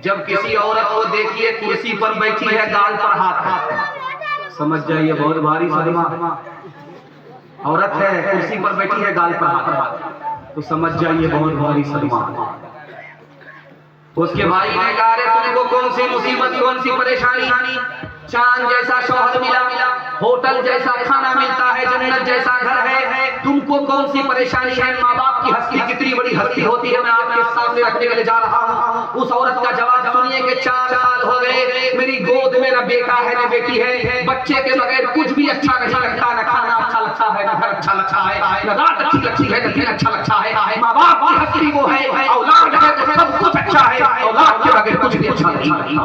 जब किसी औरत को देखिए कुर्सी पर बैठी है गाल पर हाथ, समझ जाइए बहुत भारी सदमा। औरत है कुर्सी पर बैठी है गाल पर हाथ, तो समझ जाइए बहुत भारी सदमा। उसके भाई ने कहा रे तुमको कौन सी मुसीबत कौन सी परेशानी, चांद जैसा शौहर मिला, होटल जैसा खाना मिलता है, जन्नत जैसा घर है, तुमको कौन सी परेशानी है? माँ बाप की हस्ती कितनी बड़ी हस्ती होती है, मैं आपके सामने रखने के लिए जा रहा हूँ। उस औरत का जवाब सुनिए कि 4 साल हो गए, मेरी गोद में न बेटा है न बेटी है, बच्चे के बगैर कुछ भी अच्छा नहीं लगता, न खाना अच्छा लगता है, न घर अच्छा लगता है, न रात अच्छी लगती है, न दिन अच्छा लगता है। माँ बाप की हस्ती वो है, औलाद है तो सब कुछ अच्छा है, औलाद के बगैर कुछ भी अच्छा नहीं लगता।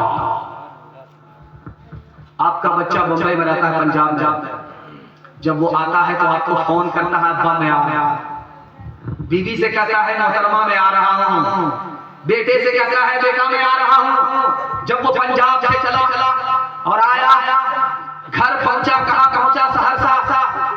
आपका बच्चा मुंबई में रहता है, पंजाब में, जब वो आता है तो आपको फोन करता है अब्बा मैं आ रहा हूं, बीवी से कहता है मोहतरमा मैं आ रहा हूं, बेटे से कहता है बेटा मैं आ रहा हूं। जब वो पंजाब से चला और आया, घर पहुंचा, कहां पहुंचा?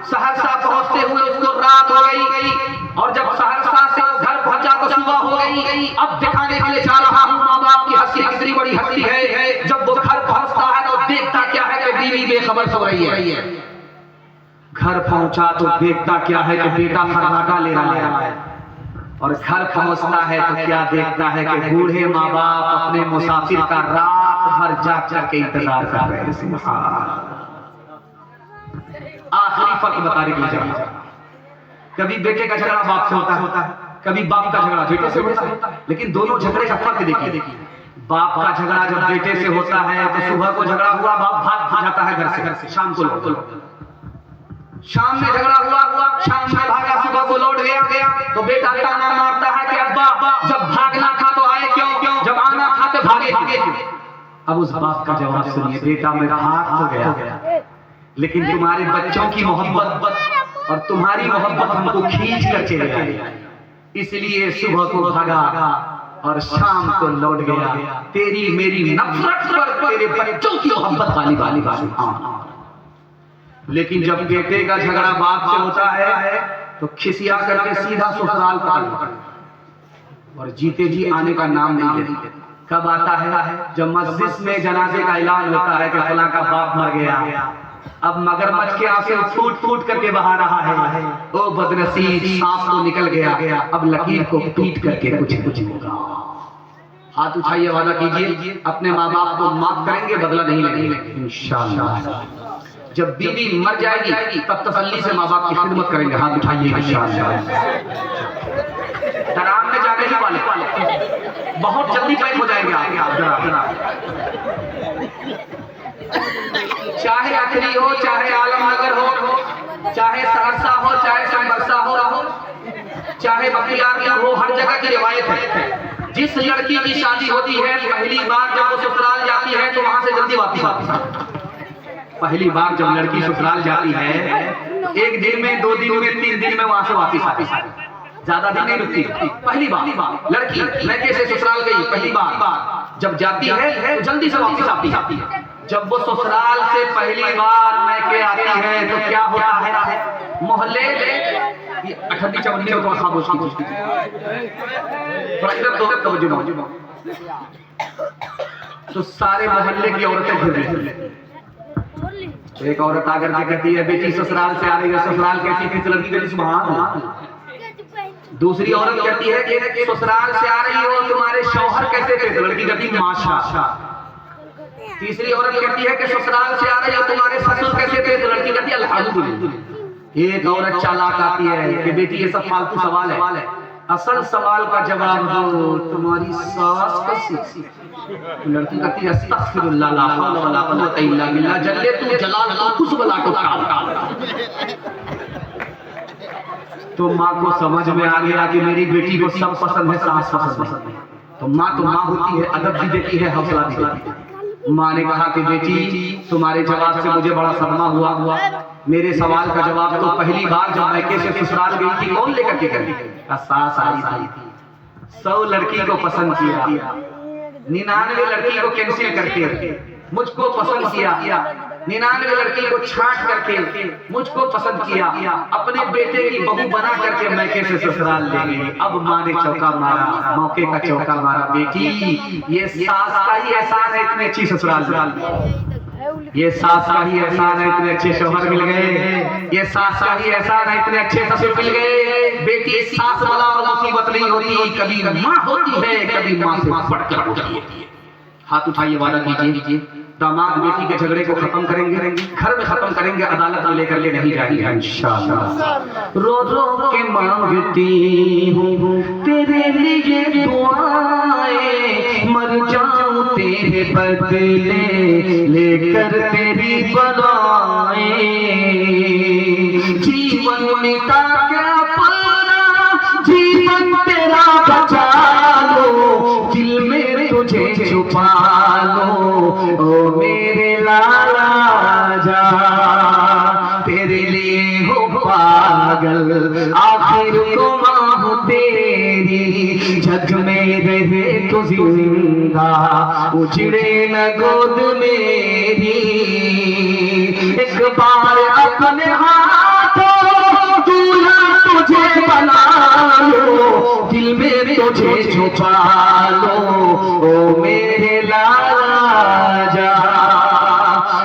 सहरसा पहुंचते हुए उसको रात हो गई, और जब सहरसा से घर पहुंचा तो सुबह हो गई। अब दिखाने के लिए जा रहा हूं माँ बाप की हस्ती कितनी बड़ी हस्ती है। जब वो घर पहुंचता है तो देखता क्या है कि बीवी बेखबर सो रही है। घर पहुंचा तो देखता क्या है कि बेटा खरगाटा ले रहा है, और घर पहुंचता है तो क्या देखता है कि बूढ़े माँ बाप अपने मुसाफिर का रात भर जाग करके इंतजार कर रहे हैं। आखिरी फर्क बताने के लिए जा रहा हूं। कभी बेटे का झगड़ा बाप से होता है, कभी बाप का झगड़ा बेटे से होता है, लेकिन दोनों झगड़े का फर्क देखिए। बाप का झगड़ा जब बेटे से होता है तो सुबह को झगड़ा हुआ, बाप भाग जाता है घर से, शाम को शाम में झगड़ा हुआ, शाम में भागा, सुबह को लौट गया तो बेटा ताना मारता है कि अब्बा जब भागना था तो आए क्यों, जब आना था तो भागे क्यों? अब उस बाप का जवाब सुनिए, बेटा मेरा हाथ हो गया, लेकिन तुम्हारे बच्चों की मोहब्बत और तुम्हारी मोहब्बत हमको खींच करके ले आई, इसलिए सुबह को भागा और शाम को लौट गया। तेरी मेरी नफरत पर तेरे बच्चों की मोहब्बत वाली। लेकिन जब बेटे का झगड़ा बाप से होता है तो खिसिया करके सीधा ससुराल पकड़ और जीते जी आने का नाम नहीं लेते। कब आता है? जब मस्जिद में जनाजे का ऐलान होता है कि फलां का बाप मर गया। अब मगरमच्छ के आंसू फूट करके बहा रहा है, ओ बदनसीब सांप तो निकल गया, अब लकीर को पीट करके कुछ होगा। हाथ उठाइए, वादा कीजिए अपने माँ बाप को माफ करेंगे, बदला नहीं लेंगे इंशाअल्लाह। जब बीवी मर जाएगी तब तसल्ली से माँ बाप की खिदमत करेंगे। हाथ उठाइए इंशाअल्लाह। डराम में जाने ही वाले बहुत जल्दी पैक हो जाएंगे आप। चाहे अखरी हो, चाहे आलमनगर हो, चाहे सहरसा हो, चाहे समरसा हो, चाहे बख्तियारपुर हो, हर जगह की रिवायत है। जिस लड़की की शादी होती है पहली बार जब वो ससुराल जाती है तो वहां से जल्दी वापस आती है। पहली बार जब लड़की ससुराल जाती है 1 दिन में, 2 दिन में, 3 दिन में वहां से वापस आती है, ज्यादा दिन नहीं रुकती। पहली बार लड़की मैके से ससुराल गई, पहली बार जब जाती है तो जल्दी से वापस आती है। जब वो ससुराल से पहली बार मैके आती है तो क्या होता है? मोहल्ले अठन्नी चवन्नी को खामोश तो सारे मोहल्ले की औरतें घिर रही। एक औरत आकर के कहती है बेटी ससुराल से आ रही है, ससुराल कैसी थी? लड़की कहती सुभान अल्लाह। दूसरी औरत कहती है कि ससुराल से आ रही हो, तुम्हारे शौहर कैसे थे? लड़की कहती माशाअल्लाह। तीसरी औरत कहती है कि ससुराल से आ रही हो, तुम्हारे ससुर कैसे थे? तो लड़की कहती है अल्हम्दुलिल्लाह। एक औरत चालाक आती है कि बेटी ये सब फालतू सवाल है, असल सवाल का जवाब दो, तुम्हारी सास कैसी? लड़की कहती है अस्तगफिरुल्लाह ला हौला वला कुव्वता इल्ला बिल्लाह। जल्ले तू जलाल कुछ बला को काट। तो माँ को समझ में आ गया कि मेरी बेटी को सब पसंद है, सास पसंद है। तो माँ होती है, अदब भी देती है, हौसला भी देती है। माँ ने कहा कि बेटी तुम्हारे जवाब से मुझे बड़ा सदमा हुआ। मेरे सवाल का जवाब तो पहली बार जब मैके से ससुराल गई थी कौन लेकर के गई? सास आई थी। 100 लड़की को पसंद किया, 99 लड़की को कैंसिल करके मुझको पसंद किया। 99 लड़की को छांट करके मुझको पसंद किया, अपने बेटे की बहू बना करके मैके से ससुराल ले गई। अब माँ ने चौका मारा, मौके का चौका मारा, बेटी ये सास का ही एहसान है इतने अच्छी ससुराल, ये सास का ही एहसान है इतने अच्छे शौहर मिल गए, ये सास का ही एहसान है इतने अच्छे ससुर मिल गए। बेटी सास वाला मुसीबत नहीं होती, कभी माँ होती है, कभी माँ से बढ़कर होती है। हाथ उठाइए, वादा कीजिए दामाद बेटी के झगड़े को खत्म करेंगे, घर में खत्म करेंगे, अदालत में लेकर के नहीं जाएंगे इंशाअल्लाह। रो रो के मांगती हूँ तेरे लिए दुआएं, मर जाऊं तेरे बदले लेकर तेरी बलाएं। जीवन मिटा के अपना जीवन तेरा बचा लो, दिल में तुझे छुपा लो, ओ मेरे लाला जा तेरे लिए हो पागल, आखिर को माँ हो तेरी, जग में रहे तो जिंदा, उजड़े न गोद मेरी। एक बार अपने हाथों दूल्हा तुझे बना लो, दिल में तुझे छुपा लो, ओ मेरे लाला जा,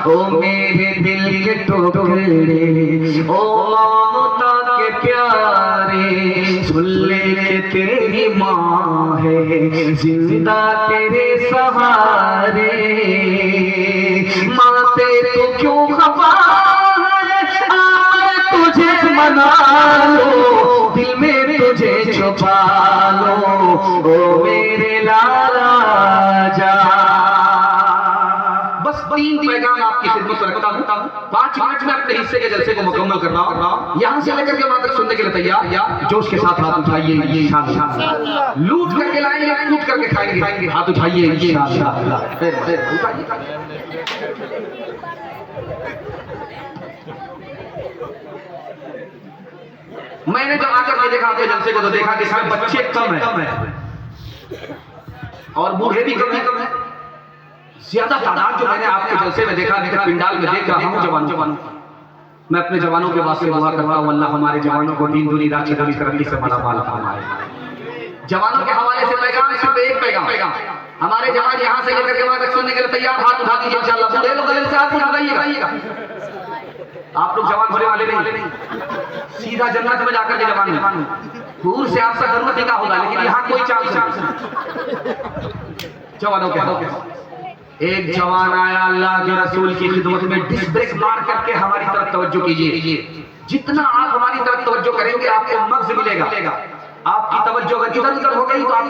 ओ मेरे दिल के टुकड़े, ओ ममता के प्यारे, सुन ले तेरी माँ है जिंदा तेरे सहारे। माँ से तो क्यों खफा है, आए तुझे मना लो, दिल में तुझे छुपा लो, ओ मेरे लाला जा। बस 3 पैगाम आपकी खिदमत में रखता हूँ, 5 मिनट में अपने हिस्से के जलसे को मुकम्मल कर रहा हूँ। यहाँ से लेकर के वहां तक सुनने के लिए तैयार या जोश के साथ हाथ उठाइए, ये लूट करके लाएंगे, लूट करके खाएंगे, हाथ उठाइए ये। मैंने जब आकर के देखा आपके जलसे को तो देखा कि इसमें बच्चे कम है और बूढ़े भी कम है। ज्यादा तादाद जो मैंने आपके जलसे में देखा, पिंडाल में देख रहा हूँ जवानों। मैं अपने जवानों के वास्ते दुआ करता हूँ, अल्लाह हमारे जवानों को दीन दुनी रात की तरक्की से मालामाल फरमाए। जवानों के हवाले से पैगाम, सिर्फ एक पैगाम, हमारे जवान यहाँ से लेकर के वहां तक सुनने के लिए तैयार, हाथ उठा दीजिए इंशाअल्लाह। बूढ़े लोग गले से हाथ उठाइएगा, आप लोग जवान भरे वाले नहीं, सीधा जन्नत में जाकर के जवान। दूर से आपका जरूरत ही का होगा, लेकिन यहाँ कोई चांस नहीं। जवानों के एक जवान आया, अल्लाह के रसूल की खिदमत में डिस्क ब्रेक मार करके हमारी तरफ तवज्जो कीजिए। जितना आप हमारी तरफ तवज्जो करेंगे आपको मग्ज़ मिलेगा। आपकी तवज्जो अगर इधर उधर हो गई तो आप